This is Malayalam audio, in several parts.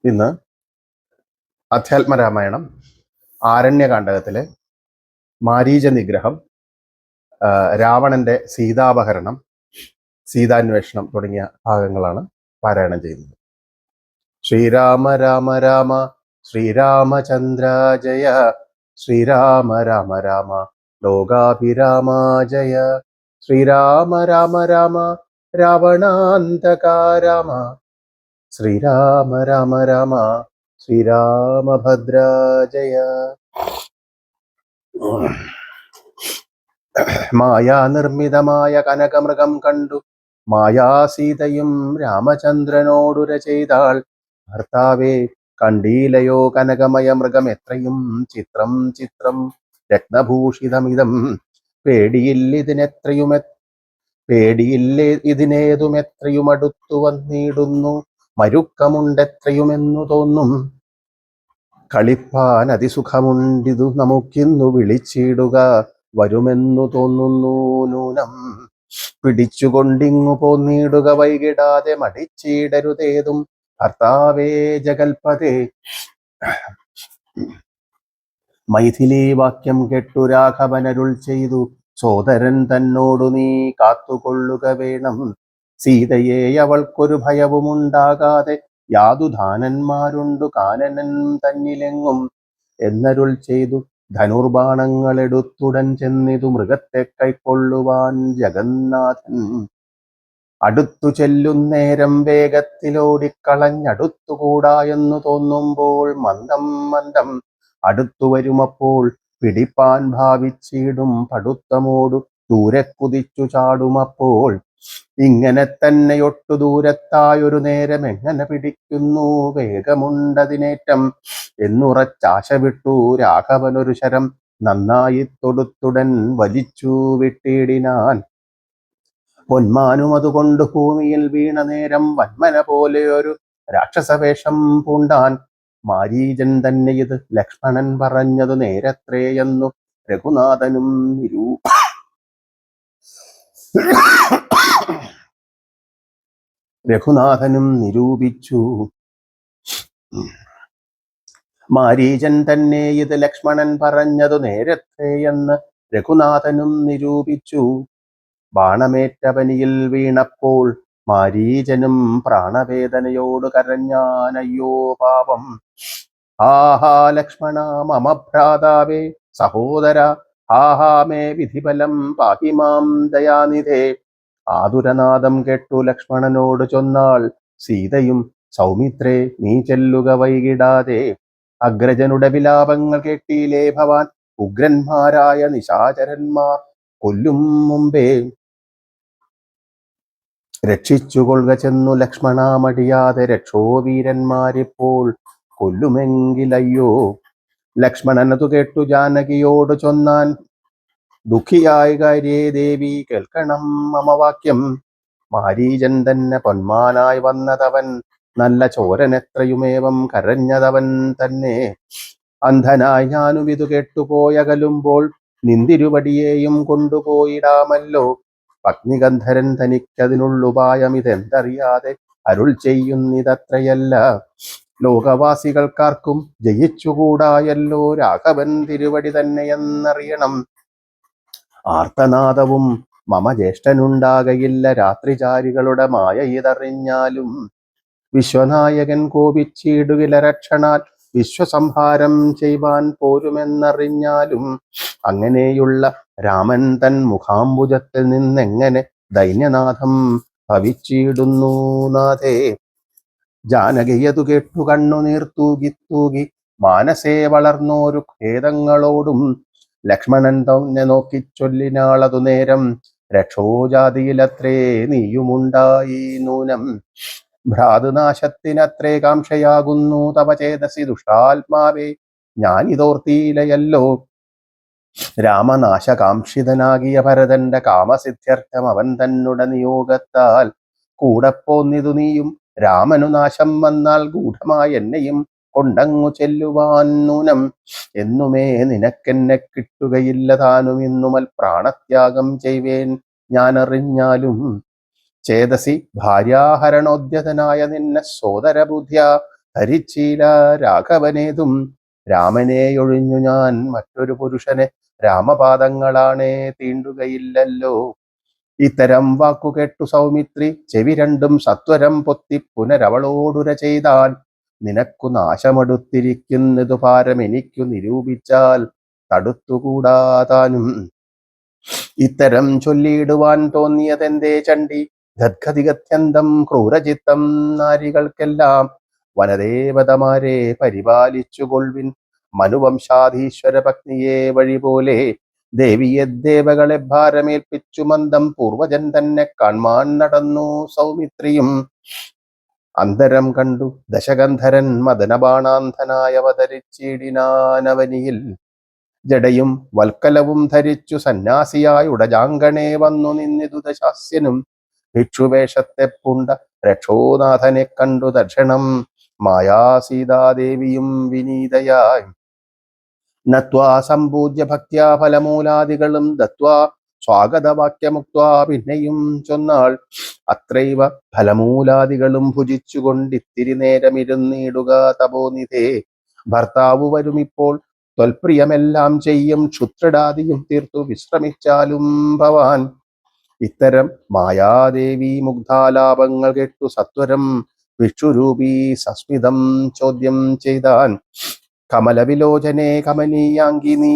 ഇന്ന് അധ്യാത്മരാമായണം ആരണ്യകാണ്ഡകത്തിലെ മാരീച നിഗ്രഹം, രാവണന്റെ സീതാപഹരണം, സീതാന്വേഷണം തുടങ്ങിയ ഭാഗങ്ങളാണ് പാരായണം ചെയ്യുന്നത്. ശ്രീരാമ രാമ രാമ ശ്രീരാമചന്ദ്ര ജയ, ശ്രീരാമ രാമ രാമ ലോകാഭിരാമ ജയ, ശ്രീരാമ രാമ രാമ രാവണാന്തക രാമ, ശ്രീരാമ രാമ രാമ ശ്രീരാമഭദ്ര ജയ. മായാനിർമ്മിതമായ കനകമൃഗം കണ്ടു മായാസീതയും രാമചന്ദ്രനോടുര ചെയ്താൾ. ഭർത്താവേ, കണ്ടീലയോ കനകമയ മൃഗം എത്രയും ചിത്രം ചിത്രം, രത്നഭൂഷിതമിതം പേടിയില്ലേ ഇതിനേതുമെത്രയും അടുത്തു വന്നിടുന്നു, മരുക്കമുണ്ടെത്രയുമെന്നു തോന്നും. കളിപ്പാൻ അതിസുഖമുണ്ടിതു നമുക്കിന്നു വിളിച്ചിടുക, വരുമെന്നു തോന്നുന്നു നൂനം. പിടിച്ചുകൊണ്ടിങ്ങു പോന്നിടുക വൈകിടാതെ, മടിച്ചിടരുതേതും ഭർത്താവേ ജഗൽപതേ. മൈഥിലീ വാക്യം കേട്ടു രാഘവനരുൾ ചെയ്തു, സോദരൻ തന്നോടു നീ കാത്തുകൊള്ളുക വേണം. സീതയെ അവൾക്കൊരു ഭയവുമുണ്ടാകാതെ യാതുധാനന്മാരുണ്ടു കാനനൻ തന്നിലെങ്ങും എന്നരുൾ ചെയ്തു. ധനുർബാണങ്ങളെടുത്തുടൻ ചെന്നിതു മൃഗത്തെ കൈക്കൊള്ളുവാൻ ജഗന്നാഥൻ. അടുത്തു ചെല്ലുന്നേരം വേഗത്തിലോടിക്കളഞ്ഞടുത്തുകൂടാ എന്നു തോന്നുമ്പോൾ മന്ദം മന്ദം അടുത്തു വരുമപ്പോൾ പിടിപ്പാൻ ഭാവിച്ചിടും പടുത്തമോടു ദൂരെ കുതിച്ചു ചാടുമപ്പോൾ. ഇങ്ങനെ തന്നെ ഒട്ടു ദൂരത്തായൊരു നേരം എങ്ങനെ പിടിക്കുന്നു വേഗമുണ്ടതിനേറ്റം എന്നുറച്ചാശ വിട്ടു രാഘവനൊരു ശരം നന്നായി തൊടുത്തുടൻ വലിച്ചു വിട്ടിടിനാൻ. പൊന്മാനും അതുകൊണ്ട് ഭൂമിയിൽ വീണ നേരം വന്മന പോലെയൊരു രാക്ഷസവേഷം പൂണ്ടാൻ. മാരീചൻ തന്നെ ഇത് ലക്ഷ്മണൻ പറഞ്ഞതു നേരത്രേയെന്നു രഘുനാഥനും നിരൂപിച്ചു. മാരീചൻ തന്നെ ഇത് ലക്ഷ്മണൻ പറഞ്ഞതു നേരത്രേയെന്ന് രഘുനാഥനും നിരൂപിച്ചു. ബാണമേറ്റവനിയിൽ വീണപ്പോൾ മാരീചനും പ്രാണവേദനയോട് കരഞ്ഞാനയ്യോ പാപം. ആഹാ ലക്ഷ്മണ മമ ഭ്രാതാവേ സഹോദര, ആഹാ മേ വിധിഫലം പാഹിമാം ദയാനിധേ. ആതുരനാദം കേട്ടു ലക്ഷ്മണനോട് ചൊന്നാൾ സീതയും, സൗമിത്രേ നീ ചെല്ലുക വൈകിടാതെ. അഗ്രജനുടെ വിലാപങ്ങൾ കേട്ടില്ലേ ഭവാൻ, ഉഗ്രന്മാരായ നിശാചരന്മാർ കൊല്ലും മുമ്പേ. രക്ഷിച്ചുകൊള്ളുക ചെന്നു ലക്ഷ്മണ മടിയാതെ, രക്ഷോവീരന്മാരിപ്പോൾ കൊല്ലുമെങ്കിലയ്യോ. ലക്ഷ്മണനതു കേട്ടു ജാനകിയോട് ചൊന്നാൻ, ദുഃഖിയായി കാര്യേ ദേവി കേൾക്കണം മമ വാക്യം. മാരീചൻ തന്നെ പൊന്മാനായി വന്നതവൻ, നല്ല ചോരനെത്രയുമേവം കരഞ്ഞതവൻ തന്നെ. അന്ധനായി ഞാനും ഇതു കേട്ടുപോയകലുമ്പോൾ നിന്തിരുവടിയേയും കൊണ്ടുപോയിടാമല്ലോ. അഗ്നിഗന്ധരൻ തനിക്കതിനുള്ളുപായം ഇതെന്തറിയാതെ അരുൾ ചെയ്യുന്നിതത്രയല്ല. ലോകവാസികൾക്കാർക്കും ജയിച്ചുകൂടായല്ലോ രാഘവൻ തിരുവടി തന്നെയെന്നറിയണം. ആർത്തനാദവും മമ ജ്യേഷ്ഠനുണ്ടാകയില്ല രാത്രിചാരികളുടെ മായ ഇതറിഞ്ഞാലും. വിശ്വനായകൻ കോപിച്ചിടുകില രക്ഷണാൽ വിശ്വസംഹാരം ചെയ്യുവാൻ പോരുമെന്നറിഞ്ഞാലും. അങ്ങനെയുള്ള രാമൻ തൻ മുഖാംബുജത്തിൽ നിന്നെങ്ങനെ ദൈന്യനാഥം ഭവിച്ചിടുന്നു നാഥേ. ജാനകിയതു കേട്ടു കണ്ണുനീർ തൂകി തൂകി മാനസേ വളർന്നോരു ഖേദങ്ങളോടും. ലക്ഷ്മണൻ തന്നെ നോക്കി ചൊല്ലിനാളതു നേരം, രക്ഷോജാതിയിലത്രേ നീയുമുണ്ടായി നൂനം. ഭ്രാതൃനാശത്തിനത്രേ കാംക്ഷയാകുന്നു തവ ചേതസി ദുഷ്ടാത്മാവേ, ഞാനിതോർത്തിയിലയല്ലോ. രാമനാശകാംക്ഷിതനാകിയ ഭരതന്റെ കാമസിദ്ധ്യർത്ഥം അവൻ തന്നുടെ നിയോഗത്താൽ കൂടെ പോന്നിതു നീയും. രാമനു നാശം വന്നാൽ ഗൂഢമായി എന്നെയും കൊണ്ടങ്ങു ചെല്ലുവാൻ നൂനം. എന്നുമേ നിനക്കെന്നെ കിട്ടുകയില്ല താനും ഇന്നുമൽ പ്രാണത്യാഗം ചെയ്വേൻ ഞാനറിഞ്ഞാലും. ചേതസി ഭാര്യാഹരണോദ്യതനായ നിന്നെ സോദരബുദ്ധ്യ ധരിച്ചില്ല രാഘവനേതും. രാമനെയൊഴിഞ്ഞു ഞാൻ മറ്റൊരു പുരുഷനെ രാമപാദങ്ങളാണേ തീണ്ടുകയില്ലല്ലോ. ഇത്തരം വാക്കു കേട്ടു സൗമിത്രി ചെവി രണ്ടും സത്വരം പൊത്തി പുനരവളോടുര ചെയ്താൽ, നിനക്കു നാശമടുത്തിരിക്കുന്നതു ഭാരം എനിക്കു നിരൂപിച്ചാൽ തടുത്തുകൂടാതാനും. ഇത്തരം ചൊല്ലിയിടുവാൻ തോന്നിയതെന്തേ ചണ്ഡി, ഗദ്ഗതിഗത്യന്തം ക്രൂരചിത്തം നാരികൾക്കെല്ലാം. വനദേവതമാരെ പരിപാലിച്ചുകൊള്ളിൻ, മനുവംശാധീശ്വര പത്നിയെ വഴിപോലെ. ദേവിയെ ദേവകളെ ഭാരമേൽപ്പിച്ചു മന്ദം പൂർവജൻ തന്നെ കാൺമാൻ നടന്നു സൗമിത്രിയും. അന്തരം കണ്ടു ദശകന്ധരൻ മദനബാണാന്ധനായ അവതരിച്ചിടിനാനവനിയിൽ. ജടയും വൽക്കലവും ധരിച്ചു സന്യാസിയായ ഉടജാങ്കണേ വന്നു നിന്നിതു ദശാസ്യനും. ഭിക്ഷുവേഷത്തെ പൂണ്ട രക്ഷോനാഥനെ കണ്ടു ദർശനം മായാസീതാദേവിയും വിനീതയായി. നത്വാ സമ്പൂജ്യ ഭക്ത്യാ ഫലമൂലാദികളും ദത്വാ സ്വാഗതവാക്യമുക്വാ പിന്നെയും ചൊന്നാൾ, അത്രൈവ ഫലമൂലാദികളും ഭുജിച്ചുകൊണ്ടിത്തിരി നേരമിരുന്നിടുക തപോനിധേ. ഭർത്താവ് വരുമിപ്പോൾ ത്വൽപ്രിയമെല്ലാം ചെയ്യും, ക്ഷുത്രിടാദിയും തീർത്തു വിശ്രമിച്ചാലും ഭവാൻ. ഇത്തരം മായാദേവി മുഗ്ധാലാപങ്ങൾ കേട്ടു സത്വരം വിക്ഷുരൂപി സസ്മിതം ചോദ്യം ചെയ്താൻ. കമലവിലോചനെ കമനീയാങ്കി നീ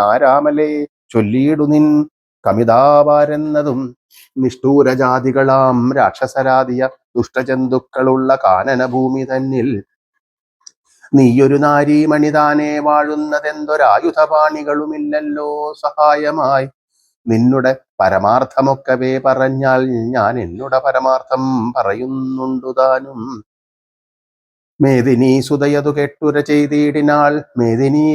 ആരാമലേ, ചൊല്ലിയിടു നിൻ കമിതാവാരെന്നതും. നിഷ്ഠൂരജാതികളാം രാക്ഷസരാതിയ ദുഷ്ടജന്തുക്കളുള്ള കാനനഭൂമി തന്നിൽ നീയൊരു നാരീമണിതാനെ വാഴുന്നതെന്തൊരായുധപാണികളുമില്ലല്ലോ സഹായമായി. നിന്നുടെ പരമാർത്ഥമൊക്കവേ പറഞ്ഞാൽ ഞാൻ എന്നുടെ പരമാർത്ഥം പറയുന്നുണ്ടു താനും. മേദിനി സുതയതു കെട്ടുര ചെയ്തിടിനാൾ, മേദിനി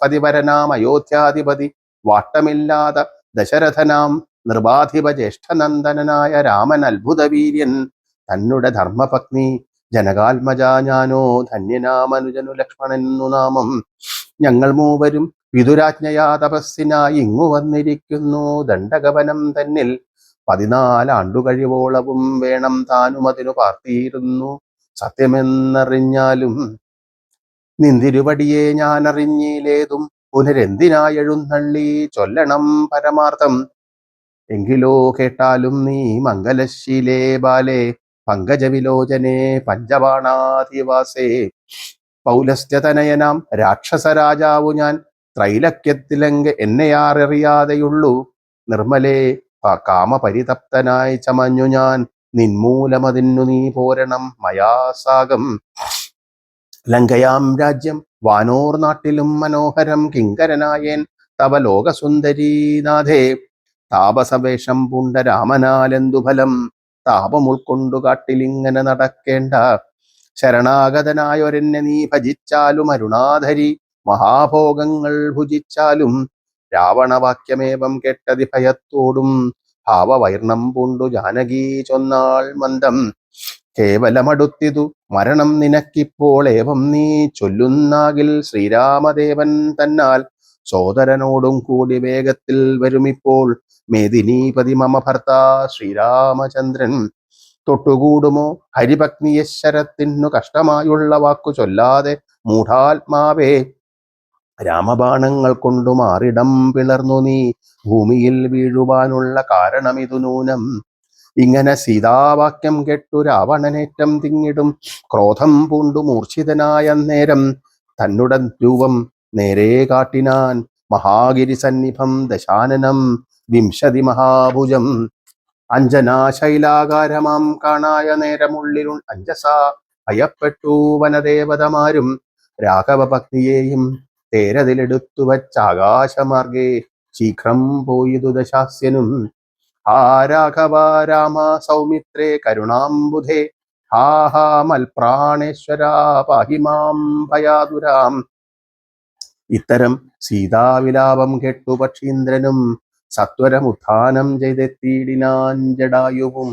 പതിവരനാം അയോധ്യാധിപതി വാട്ടമില്ലാത ദശരഥനാം നൃപാധിപ ജ്യേഷ്ഠനന്ദനായ രാമൻ അത്ഭുതവീര്യൻ. തന്നുടെ ധർമ്മപത്നി ജനകാത്മജാ ഞാനോ ധന്യനാമനുജനു ലക്ഷ്മണനെന്നു നാമം. ഞങ്ങൾ മൂവരും വിതുരാജ്ഞയാ തപസ്സിനായി ഇങ്ങു വന്നിരിക്കുന്നു ദണ്ഡകവനം തന്നിൽ. 14 ആണ്ടു കഴിവോളവും വേണം താനും അതിനു പാർത്തിയിരുന്നു സത്യമെന്നറിഞ്ഞാലും. നിന്തിരുവടിയെ ഞാൻ അറിഞ്ഞിലേതും പുനരെന്തിനായെഴുന്നള്ളി ചൊല്ലണം പരമാർത്ഥം. എങ്കിലോ കേട്ടാലും നീ മംഗലശീലേ ബാലേ, പങ്കജവിലോചനെ പഞ്ചബാണാധിവാസേ. പൗലസ്ത്യതനയനാം രാക്ഷസരാജാവു ഞാൻ, ത്രൈലക്യത്തിലെങ്ക എന്നെയാററിയാതെയുള്ളൂ. നിർമ്മലേ കാമപരിതപ്തനായി ചമഞ്ഞു ഞാൻ, നിന്മൂലമതിന്നു നീ പോരണം മയാസാകം. ലങ്കയാം രാജ്യം വാനോർ നാട്ടിലും മനോഹരം കിങ്കരനായേൻ തവ ലോകസുന്ദരീനാഥേ. താപസവേഷം പൂണ്ട രാമനാലെന്തു ഫലം, താപം ഉൾക്കൊണ്ടു കാട്ടിലിങ്ങനെ നടക്കേണ്ട. ശരണാഗതനായൊരെന്നെ നീ ഭജിച്ചാലും അരുണാധരി, മഹാഭോഗങ്ങൾ ഭുജിച്ചാലും. രാവണവാക്യമേവം കേട്ടതി ഭയത്തോടും ഭാവവൈർണം പൂണ്ടു ജാനകി ചൊന്നാൾ മന്ദം. കേവലമടുത്തിതു മരണം നിനക്കിപ്പോൾ ഏവം നീ ചൊല്ലുന്നാകിൽ, ശ്രീരാമദേവൻ തന്നാൽ സോദരനോടും കൂടി വേഗത്തിൽ വരുമിപ്പോൾ. മേദിനീപതി മമ ഭർത്താ ശ്രീരാമചന്ദ്രൻ. തൊട്ടുകൂടുമോ ഹരിപത്നിയശരത്തിനു കഷ്ടമായുള്ള വാക്കു ചൊല്ലാതെ മൂഢാത്മാവേ. രാമബാണങ്ങൾ കൊണ്ടു മാറിടം പിളർന്നു നീ ഭൂമിയിൽ വീഴുവാനുള്ള കാരണമിതു നൂനം. ഇങ്ങനെ സീതാവാക്യം കെട്ടു രാവണനേറ്റം തിങ്ങിടും ക്രോധം പൂണ്ടു മൂർച്ഛിതനായ നേരം. തന്നുടൻ രൂപം നേരെ കാട്ടിനാൻ മഹാഗിരി സന്നിഭം ദശാനനം 20 മഹാഭുജം. അഞ്ജനാശൈലാകാരമാം കാണായ നേരമുള്ളിൽ അഞ്ജസാ ഭയപ്പെട്ടു വനദേവതമാരും. രാഘവ ഭക്തിയെയും തേരതിലെടുത്തു വച്ചാകാശമാർഗേ ശീഘ്രം പോയിതു ദശാസ്യനും. ഹാ രാഘവ രാമ സൗമിത്രേ കരുണാംബുധേ, ഹാ ഹാ മൽപ്രാണേശ്വര പാഹി മാം ഭയാതുരാം. ഇത്തരം സീതാവിലാപം കെട്ടു പക്ഷീന്ദ്രനും സത്വരമുത്ഥാനം ചെയ്തെത്തിയിടിനാൻ ജടായുവും.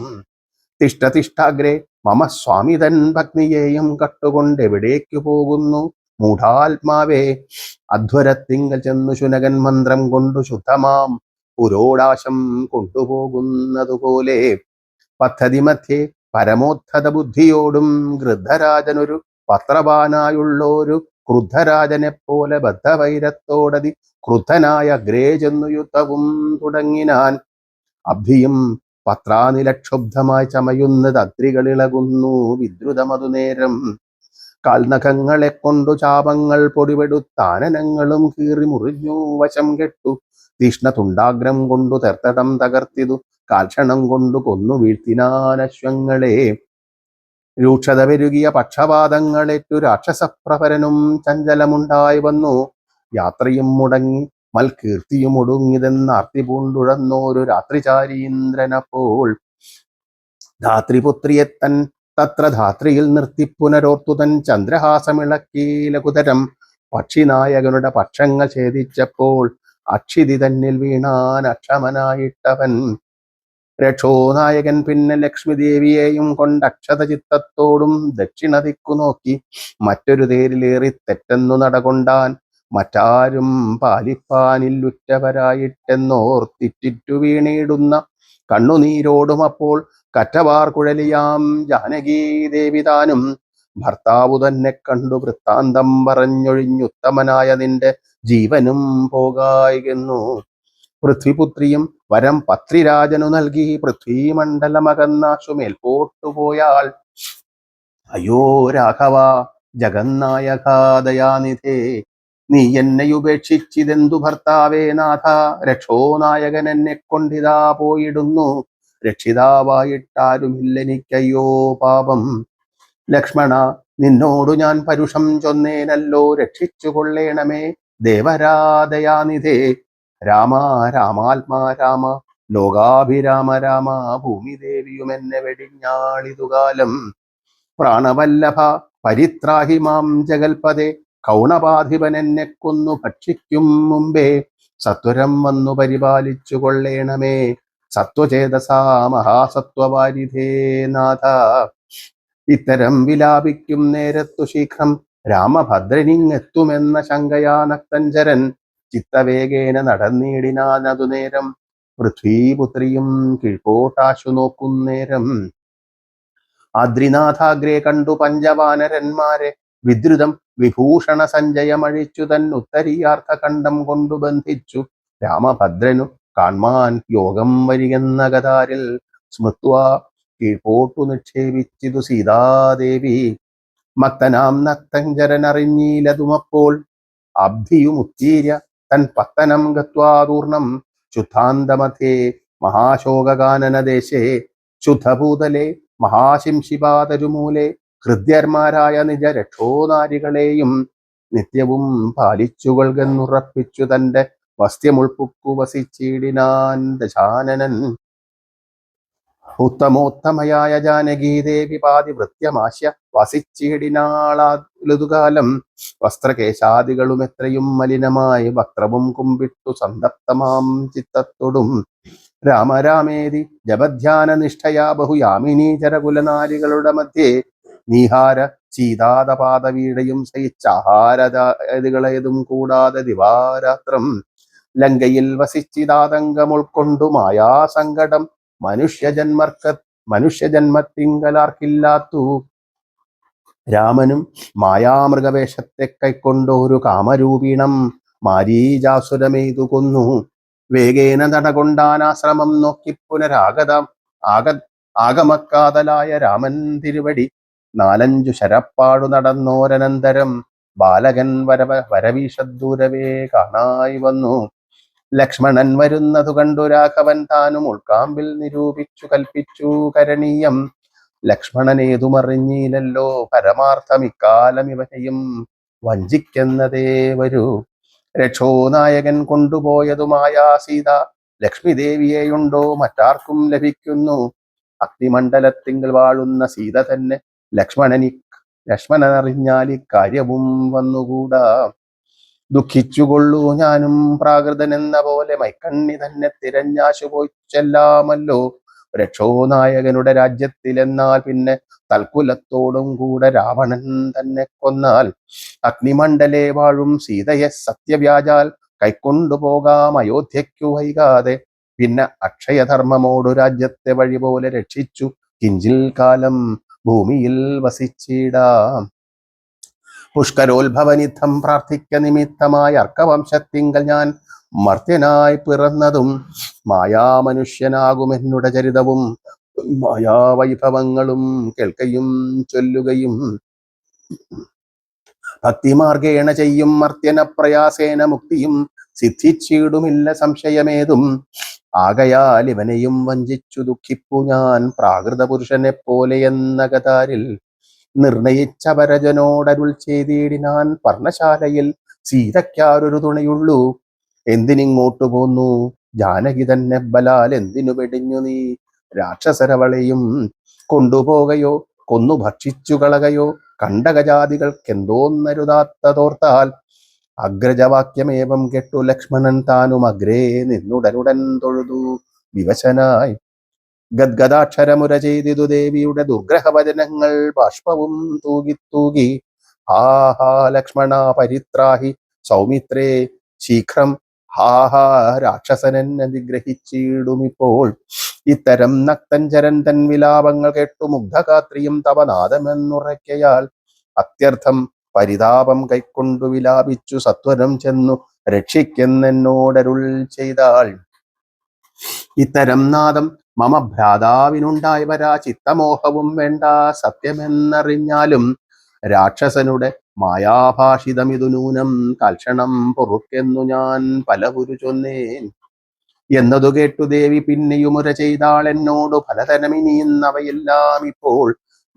തിഷ്ഠതിഷ്ഠാഗ്രേ മമ സ്വാമി തൻ ഭഗ്നിയെയും കട്ടുകൊണ്ടെവിടേക്കു പോകുന്നു മൂഢാത്മാവേ. അധ്വരത്തിങ്കൽ ചെന്നു ശുനകൻ മന്ത്രം കൊണ്ടു ശുദ്ധമാം പുരോടാശം കൊണ്ടുപോകുന്നതുപോലെ. പദ്ധതി മധ്യേ പരമോദ്ധത ബുദ്ധിയോടും ഗൃദ്ധരാജനൊരു പത്രവാനായുള്ളൊരു ക്രുദ്ധരാജനെ പോലെ ബദ്ധവൈരത്തോടതി ക്രുദ്ധനായ അഗ്രേ ചെന്നു യുദ്ധവും തുടങ്ങിനാൻ. അബ്ധിയും പത്രാനിലക്ഷുബ്ധമായി ചമയുന്നത് അദ്രികളിളകുന്നു വിദ്രുതമതു നേരം. കാൽനഖങ്ങളെ കൊണ്ടു ചാപങ്ങൾ പൊടിപെടുത്താനനങ്ങളും കീറി മുറിഞ്ഞു വശം കെട്ടു. തീഷ്ണ തുണ്ടാഗ്രം കൊണ്ടു തെർത്തടം തകർത്തിതു കാൽക്ഷണം കൊണ്ടു കൊന്നു വീഴ്ത്തിനാനശ്വങ്ങളെ. രൂക്ഷത പെരുകിയ പക്ഷപാതങ്ങളേറ്റു രാക്ഷസപ്രഭരനും ചഞ്ചലമുണ്ടായി വന്നു. യാത്രയും മുടങ്ങി മൽകീർത്തിയും ഒടുങ്ങിതെന്നാർത്തി പൂണ്ടുഴന്നോരു രാത്രിചാരീന്ദ്രനപ്പോൾ ധാത്രിപുത്രിയെത്തൻ തത്ര ധാത്രിയിൽ നിർത്തി പുനരോർത്തു തൻ ചന്ദ്രഹാസമിളക്കി ലഘുതരം പക്ഷിനായകനുടെ പക്ഷങ്ങൾ ഛേദിച്ചപ്പോൾ അക്ഷിതി തന്നിൽ വീണാൻ അക്ഷമനായിട്ടവൻ. രക്ഷോനായകൻ പിന്നെ ലക്ഷ്മി ദേവിയെയും കൊണ്ട് അക്ഷത ചിത്തത്തോടും ദക്ഷിണദിക്കു നോക്കി മറ്റൊരു തേരിലേറി തെറ്റെന്നു നടകൊണ്ടാൻ. മറ്റാരും പാലിപ്പാനില്ലുറ്റവരായിട്ടെന്നോർത്തിറ്റിറ്റു വീണിടുന്ന കണ്ണുനീരോടും അപ്പോൾ കറ്റവാർ കുഴലിയാം ജാനകീ ദേവി താനും ഭർത്താവു തന്നെ കണ്ടു വൃത്താന്തം പറഞ്ഞൊഴിഞ്ഞുത്തമനായ നിന്റെ ജീവനും പോകായികെന്നു. പൃഥ്വിപുത്രിയും വരം പത്രിരാജനു നൽകി പൃഥ്വീമണ്ഡലമകന്നാശു മേൽപോട്ടുപോയാൽ. അയ്യോ രാഘവ ജഗന്നായകാദയാനിധേ, നീ എന്നെ ഉപേക്ഷിച്ചിതെന്തു ഭർത്താവേ നാഥ. രക്ഷോനായകൻ എന്നെ കൊണ്ടിതാ പോയിടുന്നു, രക്ഷിതാവായിട്ടാരുമില്ലെനിക്കയ്യോ പാപം. ലക്ഷ്മണ നിന്നോടു ഞാൻ പരുഷം ചൊന്നേനല്ലോ, രക്ഷിച്ചു കൊള്ളേണമേ ദേവരാദയാനിധേ. രാമ രാമാത്മാ രാമ ലോകാഭിരാമ രാമ, ഭൂമിദേവിയും എന്നെ വെടിഞ്ഞാളിതുകാലം. പ്രാണവല്ലഭ പരിത്രാഹി മാം ജഗൽപദേ, കൗണപാധിപൻ എന്നെ കൊന്നു ഭക്ഷിക്കും മുമ്പേ സത്വരം വന്നു പരിപാലിച്ചു കൊള്ളേണമേ സത്വചേതസാ മഹാസത്വവാരിധേ നാഥ. ഇത്തരം വിലാപിക്കും നേരത്തു ശീഘ്രം രാമഭദ്രനിങ്ങെത്തുമെന്ന ശങ്കയാ നക്തഞ്ചരൻ ചിത്തവേഗേന നടന്നിടിനാനതു നേരം. പൃഥ്വീപുത്രിയും കീഴ്പോട്ടാശു നോക്കുന്നേരം ആദ്രിനാഥാഗ്രേ കണ്ടു പഞ്ചവാനരന്മാരെ വിദ്രുതം വിഭൂഷണ സഞ്ജയമഴിച്ചു തൻ ഉത്തരീയാർത്ഥ കണ്ഠം കൊണ്ടു ബന്ധിച്ചു. രാമഭദ്രനു കാൺമാൻ യോഗം വരികെന്ന ഗതാരിൽ സ്മൃത്വാ കീഴ്പോട്ടു നിക്ഷേപിച്ചിതു സീതാദേവി. മക്തനാം നക്തഞ്ചരനറിഞ്ഞീലതുമപ്പോൾ അബ്ധിയുമുത്തീര്യ തൻ പത്തനം ഗത്വാദൂർണം ശുദ്ധാന്തമധ്യേ മഹാശോകാനനദേശേ ശുദ്ധഭൂതലെ മഹാശിംശിപാതരുമൂലെ ഹൃദ്യന്മാരായ നിജ രക്ഷോനാരികളെയും നിത്യവും പാലിച്ചുകൊള്ളുന്നുറപ്പിച്ചു തന്റെ വസ്ത്യമുൾപ്പുക്കു വസിച്ചിടിനാൻ ദശാനനൻ. ഉത്തമോത്തമയായ ജാനകീദേവി പാതിവൃത്യമാശ്യ വസിച്ചിടിനാളാലുകാലം. വസ്ത്രകേശാദികളും എത്രയും മലിനമായി വക്രവും കുമ്പിട്ടു സന്തപ്തമാം ചിത്തത്തോടും രാമരാമേതി ജപധ്യാന നിഷ്ഠയാ ബഹുയാമിനീ ചരകുലനാരികളുടെ മധ്യേ നീഹാര ശീതാതപാദവീടയും സഹിച്ചാഹാരതികളേതും കൂടാതെ ദിവാരാത്രം ലങ്കയിൽ വസിച്ചിതാതങ്കം ഉൾക്കൊണ്ടു മായാസങ്കടം മനുഷ്യജന്മത്തിങ്കലാർക്കില്ലാത്തു. രാമനും മായാമൃഗവേഷത്തെ കൈക്കൊണ്ടൊരു കാമരൂപീണം മാരീജാസുരമെയ്തു കൊന്നു. വേഗേന നടകൊണ്ടാനാശ്രമം നോക്കി ആഗമക്കാതലായ രാമൻ തിരുവടി നാലഞ്ചു ശരപ്പാടു നടന്നോരനന്തരം ബാലകൻ വരവീഷദൂരവേ കാണായി വന്നു. ലക്ഷ്മണൻ വരുന്നതു കണ്ടു രാഘവൻ താനും ഉൾക്കാമ്പിൽ നിരൂപിച്ചു കൽപ്പിച്ചു കരണീയം. ലക്ഷ്മണനേതുമറിഞ്ഞില്ലല്ലോ പരമാർത്ഥം ഇക്കാലം ഇവനെയും വഞ്ചിക്കുന്നതേ വരൂ. രക്ഷോനായകൻ കൊണ്ടുപോയതുമായ സീത ലക്ഷ്മി ദേവിയെയുണ്ടോ മറ്റാർക്കും ലഭിക്കുന്നു. അഗ്നിമണ്ഡലത്തിങ്കിൽ വാഴുന്ന സീത തന്നെ ലക്ഷ്മണനറിഞ്ഞാൽ ഇക്കാര്യവും വന്നുകൂടാ. ദുഃഖിച്ചുകൊള്ളൂ ഞാനും പ്രാകൃതനെന്ന പോലെ മൈക്കണ്ണി തന്നെ തിരഞ്ഞാശു പോയി ചെല്ലാമല്ലോ. രക്ഷോനായകനുടെ രാജ്യത്തിലെന്നാൽ പിന്നെ തൽക്കുലത്തോടും കൂടെ രാവണൻ തന്നെ കൊന്നാൽ അഗ്നിമണ്ഡലേ വാഴും സീതയെ സത്യവ്യാജാൽ കൈക്കൊണ്ടുപോകാം അയോധ്യയ്ക്കു വൈകാതെ. പിന്നെ അക്ഷയധർമ്മമോടു രാജ്യത്തെ വഴി പോലെ രക്ഷിച്ചു കിഞ്ചിൽ കാലം ഭൂമിയിൽ വസിച്ചിടാം. പുഷ്കരോത്ഭവനിധം പ്രാർത്ഥിക്ക നിമിത്തമായ അർക്കവംശത്തിങ്കൽ ഞാൻ മർത്യനായി പിറന്നതും മായാമനുഷ്യനാകുമെന്നുടെ ചരിതവും മായാവൈഭവങ്ങളും കേൾക്കയും ചൊല്ലുകയും ഭക്തിമാർഗേണ ചെയ്യും മർത്യന പ്രയാസേന മുക്തിയും സിദ്ധിച്ചിടുമില്ല സംശയമേതും. ആകയാൽ ഇവനെയും വഞ്ചിച്ചു ദുഃഖിപ്പു ഞാൻ പ്രാകൃത പുരുഷനെ പോലെ എന്ന കതാരിൽ നിർണയിച്ച വരജനോടരുൾ ചെയ്തിടിനാൻ. പർണശാലയിൽ സീതയ്ക്കാരൊരു തുണയുള്ളൂ, എന്തിനിങ്ങോട്ടു പോന്നു ജാനകി തന്നെ ബലാൽ എന്തിനു വെടിഞ്ഞു നീ രാക്ഷസരവളെയും കൊണ്ടുപോകയോ കൊന്നു ഭക്ഷിച്ചു കളകയോ കണ്ടകജാതികൾക്കെന്തോന്നരുതാത്തതോർത്താൽ. അഗ്രജവാക്യമേവം കെട്ടു ലക്ഷ്മണൻ താനും അഗ്രേ നിന്നുടനുടൻ തൊഴുതു വിവശനായി. ഗദ്ഗദാക്ഷരമുര ചെയ്തിതു ദേവിയുടെ ദുർഗ്രഹവചനങ്ങൾ ബാഷ്പവും തൂകി തൂകി. ഹാഹാ ലക്ഷ്മണ പരിത്രാഹി സൗമിത്രേ ശീഘ്രം, ഹാഹാ രാക്ഷസനെന്നെ നിഗ്രഹിച്ചിടുമിപ്പോൾ. ഇത്തരം നക്തഞ്ചരൻ തൻ വിലാപങ്ങൾ കേട്ടു മുഗ്ധഗാത്രിയും തവനാദമെന്നുറയ്ക്കയാൽ അത്യർത്ഥം പരിതാപം കൈക്കൊണ്ടു വിലാപിച്ചു സത്വരം ചെന്നു രക്ഷിക്കെന്നോടരുൾ ചെയ്താൾ. ഇത്തരം നാദം മമ ഭ്രാതാവിനുണ്ടായി വരാ ചിത്തമോഹവും വേണ്ട സത്യമെന്നറിഞ്ഞാലും. രാക്ഷസനുടെ മായാഭാഷിതമിതു നൂനം കാൽക്ഷണം പൊറുക്കെന്നു ഞാൻ പലവുരു ചൊന്നേൻ. എന്നതു കേട്ടു ദേവി പിന്നെയുമുര ചെയ്താൾ എന്നോടു ഫലതനമിനിയുന്നവയെല്ലാം ഇപ്പോൾ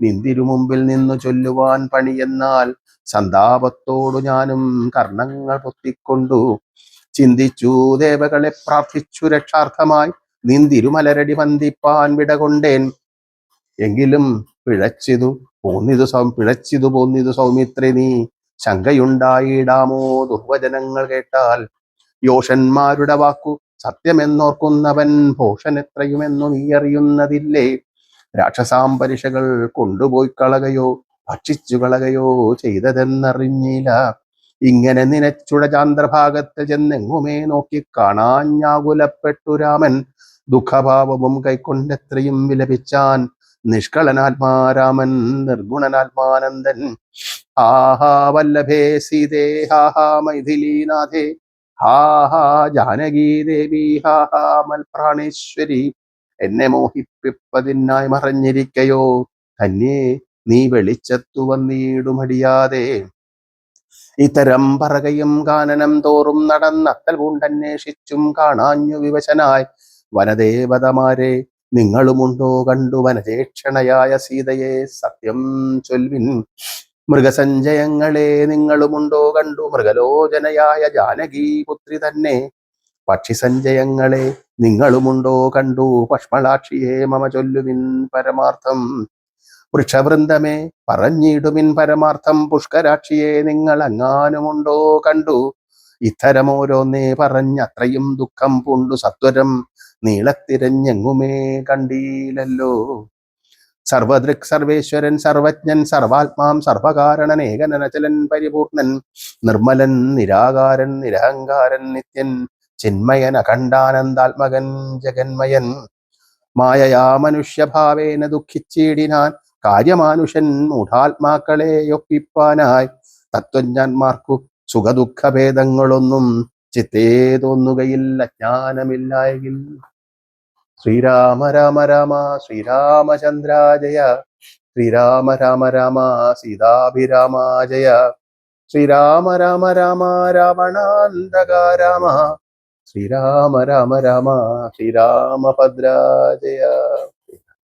നിന്തിരു മുമ്പിൽ നിന്നു ചൊല്ലുവാൻ പണിയെന്നാൽ. സന്താപത്തോടു ഞാനും കർണങ്ങൾ പൊത്തിക്കൊണ്ടു ചിന്തിച്ചു ദേവകളെ പ്രാർത്ഥിച്ചു രക്ഷാർത്ഥമായി നിന്തിരുമലരടി വന്ദിപ്പാൻ വിടകൊണ്ടേൻ. എങ്കിലും പിഴച്ചിതു പോന്നിതു സൗമിത്രേ നീ ശങ്കയുണ്ടായിടാമോ ദുർവചനങ്ങൾ കേട്ടാൽ. യോഷന്മാരുടെ വാക്കു സത്യമെന്നോർക്കുന്നവൻ ഭോഷൻ എത്രയുമെന്നു നീ അറിയുന്നതില്ലേ. രാക്ഷസാംബരിഷകൾ കൊണ്ടുപോയി കളകയോ ഭക്ഷിച്ചു കളകയോ ചെയ്തതെന്നറിഞ്ഞില്ല. ഇങ്ങനെ നിനച്ചുട ചാന്ദ്രഭാഗത്ത് ചെന്നെങ്ങുമേ നോക്കി കാണാഞ്ഞാകുലപ്പെട്ടു രാമൻ. ദുഃഖഭാവവും കൈക്കൊണ്ടെത്രയും വിലപിച്ചാൻ നിഷ്കളനാത്മാരാമൻ നിർഗുണനാത്മാനന്ദൻ. ഹാഹാ വല്ലഭേ സീതേ, ഹാഹാ മൈഥിലീനാഥേ, ഹാഹാ ജാനകീ ദേവി, ഹാഹാ മൽപ്രാണേശ്വരി. എന്നെ മോഹിപ്പിപ്പതിനായി മറഞ്ഞിരിക്കയോ ധന്യേ നീ വെളിച്ചത്തു വന്നിടുമടിയാതെ. ഇത്തരം പറകയും കാനനം തോറും നടന്നത്തൽ പൂണ്ടന്വേഷിച്ചും കാണാഞ്ഞു വിവശനായി. വനദേവതമാരെ നിങ്ങളുമുണ്ടോ കണ്ടു വനജേക്ഷണയായ സീതയെ സത്യം ചൊൽവിൻ. മൃഗസഞ്ചയങ്ങളെ നിങ്ങളുമുണ്ടോ കണ്ടു മൃഗലോചനയായ ജാനകി പുത്രി തന്നെ. പക്ഷിസഞ്ചയങ്ങളെ നിങ്ങളുമുണ്ടോ കണ്ടു പഷ്മളാക്ഷിയെ മമ ചൊല്ലുവിൻ പരമാർത്ഥം. വൃക്ഷവൃന്ദമേ പറഞ്ഞിടുവിൻ പരമാർത്ഥം. പുഷ്കരാക്ഷിയെ നിങ്ങൾ അങ്ങാനുമുണ്ടോ കണ്ടു. ഇത്തരമോരോന്നേ പറഞ്ഞത്രയും ദുഃഖം പൂണ്ടു സത്വരം നീളത്തിരഞ്ഞെങ്ങുമേ കണ്ടീലല്ലോ. സർവദൃക് സർവേശ്വരൻ സർവജ്ഞൻ സർവാത്മാം സർവകാരണൻ ഏകനചലൻ പരിപൂർണൻ നിർമ്മലൻ നിരാകാരൻ നിരഹങ്കാരൻ നിത്യൻ ചിന്മയൻ അഖണ്ഡാനന്ദാത്മകൻ ജഗന്മയൻ. മായയാ മനുഷ്യഭാവേന ദുഃഖിച്ചിടിനാൻ കാര്യമാനുഷൻ മൂഢാത്മാക്കളെ ഒപ്പിപ്പാനായി. തത്വജ്ഞാന്മാർക്കു സുഖദുഃഖഭേദങ്ങളൊന്നും ചിത്തേ തോന്നുകയില്ല ജ്ഞാനമില്ലായെങ്കിൽ. ശ്രീരാമ രാമ രാമ ശ്രീരാമചന്ദ്ര ജയ, ശ്രീരാമ രാമ രാമ സീതാഭിരാമ ജയ, ശ്രീരാമ രാമ രാമ രാവണാന്തക രാമ, ശ്രീരാമ രാമ രാമ ശ്രീരാമഭദ്ര ജയ.